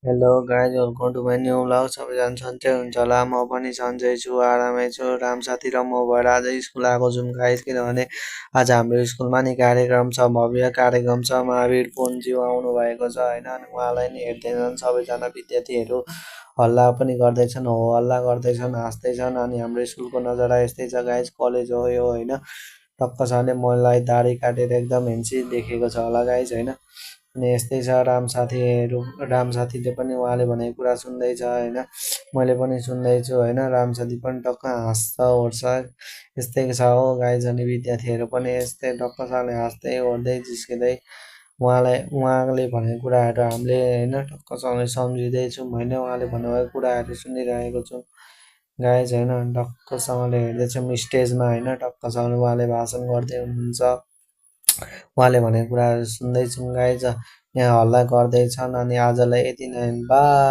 Hello guys, welcome to my new vlog. सबैजना सन्चै हुन्छ होला। म पनि सन्चै छु, आरामै छु। राम साथी र म भएर आज स्कुल आएको छौँ गाइज, किनभने आज हाम्रो स्कुलमा नि कार्यक्रम छ, भव्य कार्यक्रम छ। महावीर पुनज्यू आउनु भएको छ होइन, अनि उहाँलाई नि हेर्दैछन् सबैजना विद्यार्थीहरू। हल्ला पनि गर्दैछन्, हो हल्ला गर्दैछन्, हाँस्दैछन्। अनि हाम्रो स्कुलको नजारा यस्तै छ गाइज, कलेज हो यो होइन। टक्कसँगले मलाई दाढी काटेर एकदम हेन्सी देखेको छ होला गाइज होइन। अनि यस्तै छ। राम साथीले पनि उहाँले भनेको कुरा सुन्दैछ होइन, मैले पनि सुन्दैछु होइन। राम साथी पनि टक्क हाँस्छ ओर्छ, यस्तै छ हो गाइज। अनि विद्यार्थीहरू पनि यस्तै टक्कसँगले हाँस्दै ओर्दै जिस्किँदै उहाँले भनेको कुराहरू हामीले होइन टक्कसँगले सम्झिँदैछौँ होइन। उहाँले भन्नुभएको कुराहरू सुनिरहेको छौँ गाइज होइन। टक्कसँगले हेर्दैछौँ स्टेजमा होइन, टक्कसँगले उहाँले भाषण गर्दै हुनुहुन्छ, उहाँले भनेको कुराहरू सुन्दैछौँ गाइज। यहाँ हल्ला गर्दैछन्। अनि आजलाई यति नै, बाई।